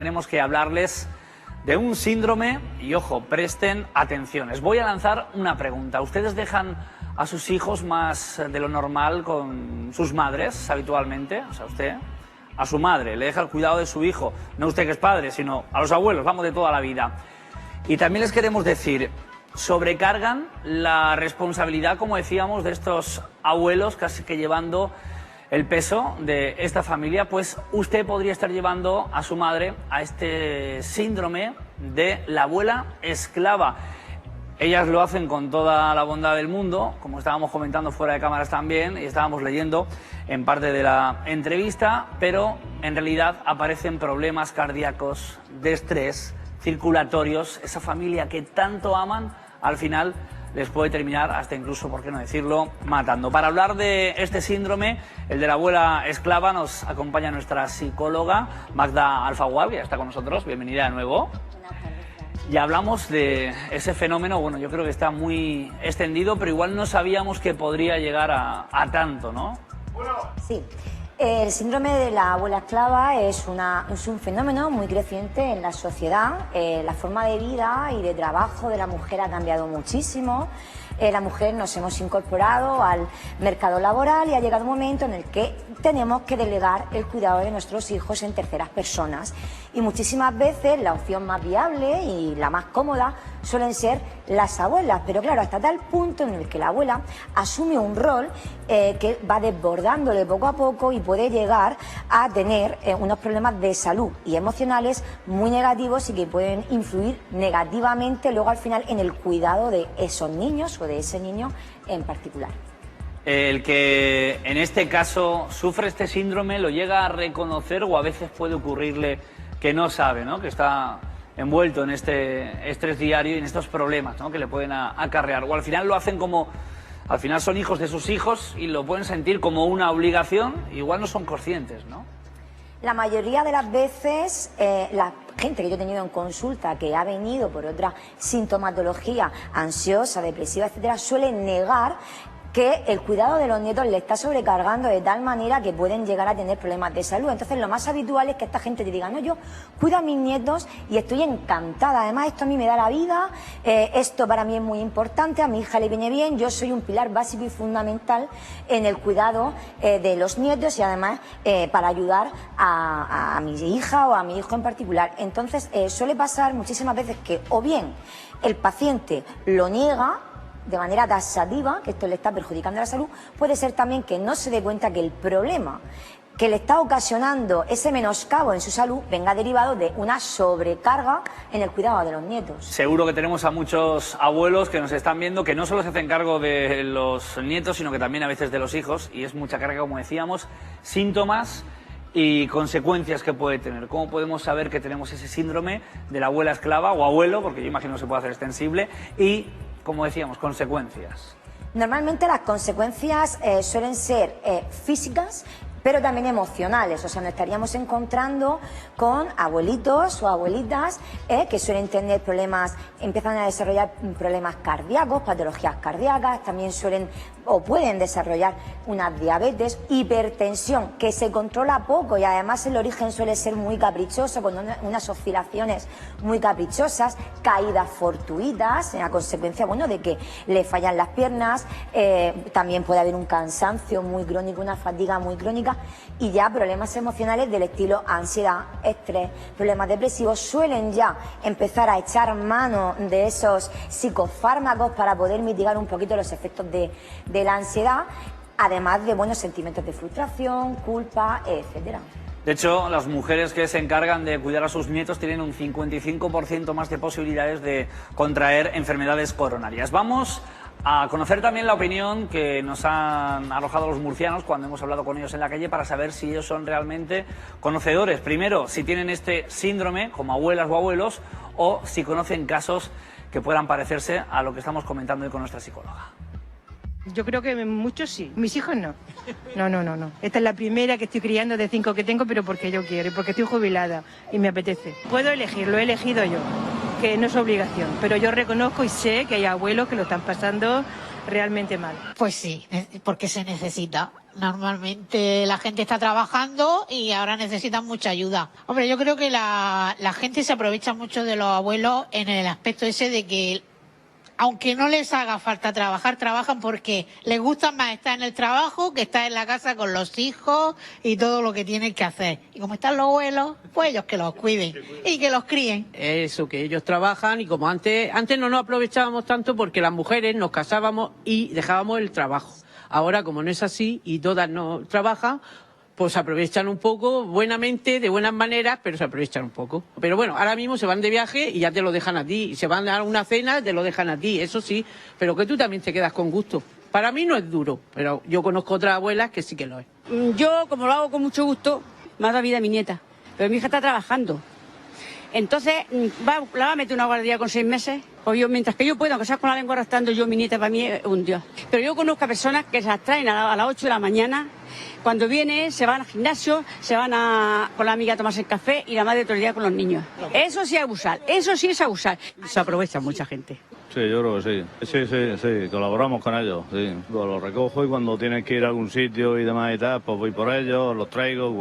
Tenemos que hablarles de un síndrome y, ojo, presten atención. Les voy a lanzar una pregunta. ¿Ustedes dejan a sus hijos más de lo normal con sus madres habitualmente? O sea, usted a su madre le deja el cuidado de su hijo. No usted que es padre, sino a los abuelos, vamos, de toda la vida. Y también les queremos decir, sobrecargan la responsabilidad, como decíamos, de estos abuelos casi que llevando el peso de esta familia, pues usted podría estar llevando a su madre a este síndrome de la abuela esclava. Ellas lo hacen con toda la bondad del mundo, como estábamos comentando fuera de cámaras también, y estábamos leyendo en parte de la entrevista, pero en realidad aparecen problemas cardíacos, de estrés, circulatorios. Esa familia que tanto aman, al final les puede terminar hasta incluso, por qué no decirlo, matando. Para hablar de este síndrome, el de la abuela esclava, nos acompaña nuestra psicóloga Magda Alfagual, que ya está con nosotros. Bienvenida de nuevo. Y hablamos de ese fenómeno, bueno, yo creo que está muy extendido, pero igual no sabíamos que podría llegar a tanto, ¿no? Sí. El síndrome de la abuela esclava es un fenómeno muy creciente en la sociedad. La forma de vida y de trabajo de la mujer ha cambiado muchísimo. La mujer nos hemos incorporado al mercado laboral y ha llegado un momento en el que tenemos que delegar el cuidado de nuestros hijos en terceras personas. Y muchísimas veces la opción más viable y la más cómoda suelen ser las abuelas, pero claro, hasta tal punto en el que la abuela asume un rol que va desbordándole poco a poco y puede llegar a tener unos problemas de salud y emocionales muy negativos y que pueden influir negativamente luego al final en el cuidado de esos niños o de ese niño en particular. El que en este caso sufre este síndrome lo llega a reconocer, o a veces puede ocurrirle que no sabe, ¿no?, que está envuelto en este estrés diario y en estos problemas, ¿no?, que le pueden acarrear, o al final lo hacen como, al final son hijos de sus hijos y lo pueden sentir como una obligación, igual no son conscientes, ¿no? La mayoría de las veces la gente que yo he tenido en consulta que ha venido por otra sintomatología ansiosa, depresiva, etcétera, suele negar que el cuidado de los nietos le está sobrecargando de tal manera que pueden llegar a tener problemas de salud. Entonces lo más habitual es que esta gente te diga, no, yo cuido a mis nietos y estoy encantada, además esto a mí me da la vida, esto para mí es muy importante, a mi hija le viene bien, yo soy un pilar básico y fundamental en el cuidado de los nietos y además para ayudar a mi hija o a mi hijo en particular. Entonces suele pasar muchísimas veces que o bien el paciente lo niega de manera taxativa, que esto le está perjudicando la salud, puede ser también que no se dé cuenta que el problema que le está ocasionando ese menoscabo en su salud venga derivado de una sobrecarga en el cuidado de los nietos. Seguro que tenemos a muchos abuelos que nos están viendo que no solo se hacen cargo de los nietos, sino que también a veces de los hijos, y es mucha carga, como decíamos, síntomas y consecuencias que puede tener. ¿Cómo podemos saber que tenemos ese síndrome de la abuela esclava o abuelo? Porque yo imagino que se puede hacer extensible, y, como decíamos, consecuencias. Normalmente las consecuencias suelen ser físicas, pero también emocionales. O sea, nos estaríamos encontrando con abuelitos o abuelitas que suelen tener problemas, empiezan a desarrollar problemas cardíacos, patologías cardíacas, también suelen o pueden desarrollar una diabetes, hipertensión, que se controla poco y además el origen suele ser muy caprichoso, con unas oscilaciones muy caprichosas, caídas fortuitas, a consecuencia, bueno, de que le fallan las piernas, también puede haber un cansancio muy crónico, una fatiga muy crónica, y ya problemas emocionales del estilo ansiedad, estrés, problemas depresivos suelen ya empezar a echar mano de esos psicofármacos para poder mitigar un poquito los efectos de la ansiedad, además de buenos sentimientos de frustración, culpa, etcétera. De hecho, las mujeres que se encargan de cuidar a sus nietos tienen un 55% más de posibilidades de contraer enfermedades coronarias. Vamos a conocer también la opinión que nos han arrojado los murcianos cuando hemos hablado con ellos en la calle para saber si ellos son realmente conocedores. Primero, si tienen este síndrome como abuelas o abuelos, o si conocen casos que puedan parecerse a lo que estamos comentando hoy con nuestra psicóloga. Yo creo que muchos sí, mis hijos no. No. Esta es la primera que estoy criando de 5 que tengo, pero porque yo quiero y porque estoy jubilada y me apetece. Puedo elegir, lo he elegido yo, que no es obligación, pero yo reconozco y sé que hay abuelos que lo están pasando realmente mal. Pues sí, porque se necesita. Normalmente la gente está trabajando y ahora necesitan mucha ayuda. Hombre, yo creo que la gente se aprovecha mucho de los abuelos en el aspecto ese de que, aunque no les haga falta trabajar, trabajan porque les gusta más estar en el trabajo que estar en la casa con los hijos y todo lo que tienen que hacer. Y como están los abuelos, pues ellos que los cuiden y que los críen. Eso, que ellos trabajan y como antes no nos aprovechábamos tanto porque las mujeres nos casábamos y dejábamos el trabajo. Ahora, como no es así y todas no trabajan, pues se aprovechan un poco, buenamente, de buenas maneras, pero se aprovechan un poco. Pero bueno, ahora mismo se van de viaje y ya te lo dejan a ti. Se van a una cena, te lo dejan a ti, eso sí, pero que tú también te quedas con gusto. Para mí no es duro, pero yo conozco otras abuelas que sí que lo es. Yo, como lo hago con mucho gusto, me ha dado vida a mi nieta, pero mi hija está trabajando. Entonces, la va a meter una guardería con 6 meses. Pues yo, mientras que yo pueda, aunque sea con la lengua arrastrando, yo, mi nieta para mí es un dios. Pero yo conozco a personas que se las traen a las 8 de la mañana, cuando viene, se van al gimnasio, se van con la amiga a tomarse el café y la madre todo el día con los niños. Eso sí es abusar, eso sí es abusar. Se aprovecha mucha gente. Sí, yo creo que sí. Sí, colaboramos con ellos, sí. Los recojo y cuando tienen que ir a algún sitio y demás y tal, pues voy por ellos, los traigo,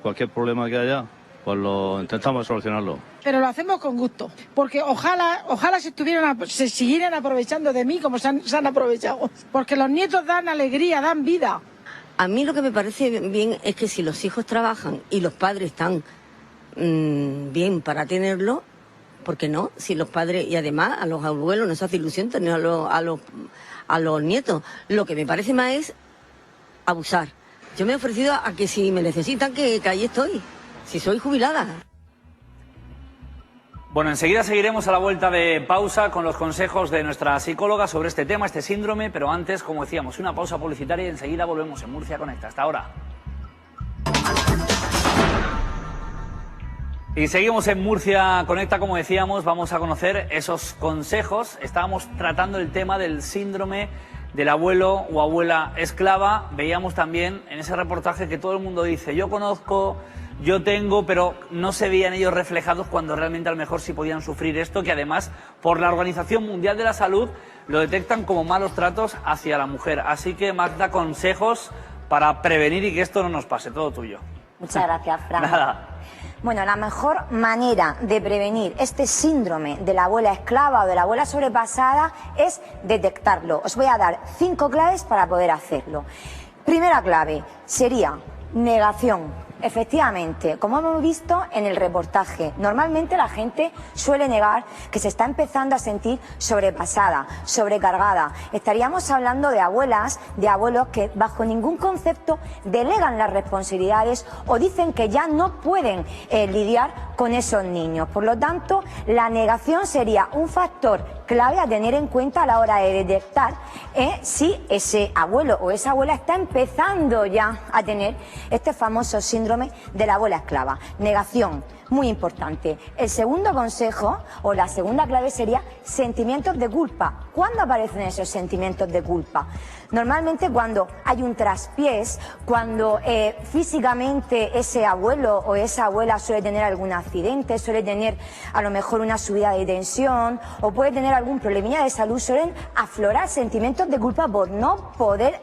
cualquier problema que haya, pues lo intentamos solucionarlo. Pero lo hacemos con gusto, porque ojalá se siguieran aprovechando de mí como se han aprovechado, porque los nietos dan alegría, dan vida. A mí lo que me parece bien es que si los hijos trabajan y los padres están bien para tenerlo, ¿por qué no? Si los padres, y además a los abuelos nos hace ilusión tener a los nietos. Lo que me parece más es abusar. Yo me he ofrecido a que si me necesitan, que ahí estoy, si soy jubilada. Bueno, enseguida seguiremos a la vuelta de pausa con los consejos de nuestra psicóloga sobre este tema, este síndrome, pero antes, como decíamos, una pausa publicitaria y enseguida volvemos en Murcia Conecta. Hasta ahora. Y seguimos en Murcia Conecta, como decíamos, vamos a conocer esos consejos. Estábamos tratando el tema del síndrome del abuelo o abuela esclava. Veíamos también en ese reportaje que todo el mundo dice, yo conozco, yo tengo, pero no se veían ellos reflejados cuando realmente a lo mejor sí podían sufrir esto, que además por la Organización Mundial de la Salud lo detectan como malos tratos hacia la mujer. Así que Magda, consejos para prevenir y que esto no nos pase, todo tuyo. Muchas gracias, Fran. Nada. Bueno, la mejor manera de prevenir este síndrome de la abuela esclava o de la abuela sobrepasada es detectarlo. Os voy a dar 5 claves para poder hacerlo. Primera clave sería negación. Efectivamente, como hemos visto en el reportaje, normalmente la gente suele negar que se está empezando a sentir sobrepasada, sobrecargada. Estaríamos hablando de abuelas, de abuelos que bajo ningún concepto delegan las responsabilidades o dicen que ya no pueden lidiar con esos niños. Por lo tanto, la negación sería un factor clave a tener en cuenta a la hora de detectar si ese abuelo o esa abuela está empezando ya a tener este famoso síndrome de la abuela esclava. Negación, muy importante. El segundo consejo o la segunda clave sería sentimientos de culpa. ¿Cuándo aparecen esos sentimientos de culpa? Normalmente cuando hay un traspiés, cuando físicamente ese abuelo o esa abuela suele tener algún accidente, suele tener a lo mejor una subida de tensión o puede tener algún problemilla de salud, suelen aflorar sentimientos de culpa por no poder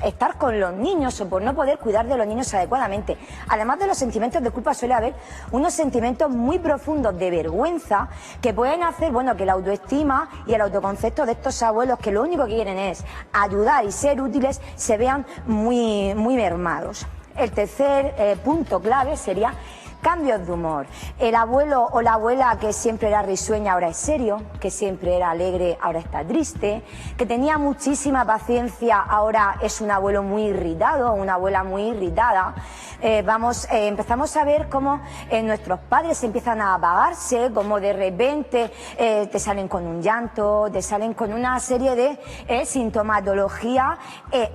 estar con los niños o por no poder cuidar de los niños adecuadamente. Además de los sentimientos de culpa suele haber unos sentimientos muy profundos de vergüenza que pueden hacer, bueno, que la autoestima y el autoconcepto de estos abuelos que lo único que quieren es ayudar y ser útiles se vean muy mermados. El tercer punto clave sería cambios de humor. El abuelo o la abuela que siempre era risueña ahora es serio, que siempre era alegre ahora está triste, que tenía muchísima paciencia ahora es un abuelo muy irritado, una abuela muy irritada. Empezamos a ver cómo nuestros padres empiezan a apagarse, como de repente te salen con un llanto, te salen con una serie de sintomatología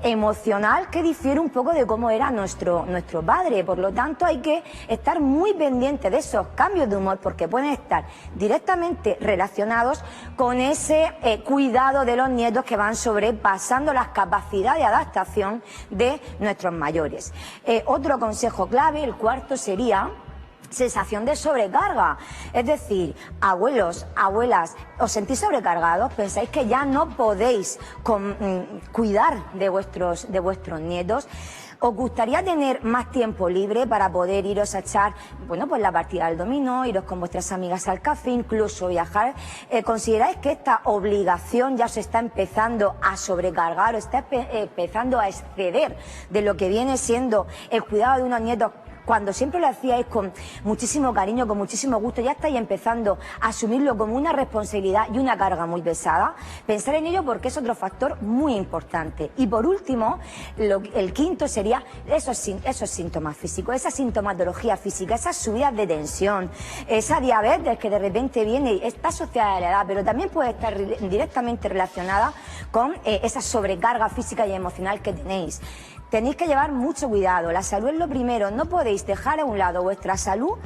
emocional que difiere un poco de cómo era nuestro padre. Por lo tanto, hay que estar muy pendiente de esos cambios de humor porque pueden estar directamente relacionados con ese cuidado de los nietos que van sobrepasando las capacidades de adaptación de nuestros mayores. Otro consejo clave, el cuarto, sería sensación de sobrecarga. Es decir, abuelos, abuelas, os sentís sobrecargados, pensáis que ya no podéis cuidar de vuestros nietos. ¿Os gustaría tener más tiempo libre para poder iros a echar, bueno, pues la partida del dominó, iros con vuestras amigas al café, incluso viajar? ¿Consideráis que esta obligación ya os está empezando a sobrecargar o está empezando a exceder de lo que viene siendo el cuidado de unos nietos? Cuando siempre lo hacíais con muchísimo cariño, con muchísimo gusto, ya estáis empezando a asumirlo como una responsabilidad y una carga muy pesada. Pensar en ello porque es otro factor muy importante. Y por último, el quinto sería esos síntomas físicos, esa sintomatología física, esas subidas de tensión, esa diabetes que de repente viene y está asociada a la edad, pero también puede estar directamente relacionada con esa sobrecarga física y emocional que tenéis. Tenéis que llevar mucho cuidado, la salud es lo primero, no podéis dejar a un lado vuestra salud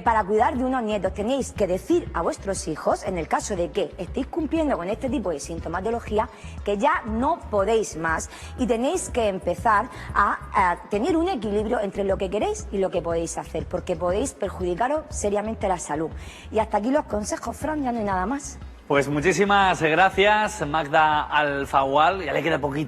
para cuidar de unos nietos. Tenéis que decir a vuestros hijos, en el caso de que estéis cumpliendo con este tipo de sintomatología, que ya no podéis más y tenéis que empezar a tener un equilibrio entre lo que queréis y lo que podéis hacer, porque podéis perjudicaros seriamente la salud. Y hasta aquí los consejos, Fran, ya no hay nada más. Pues muchísimas gracias, Magda Alfagual, ya le queda poquito.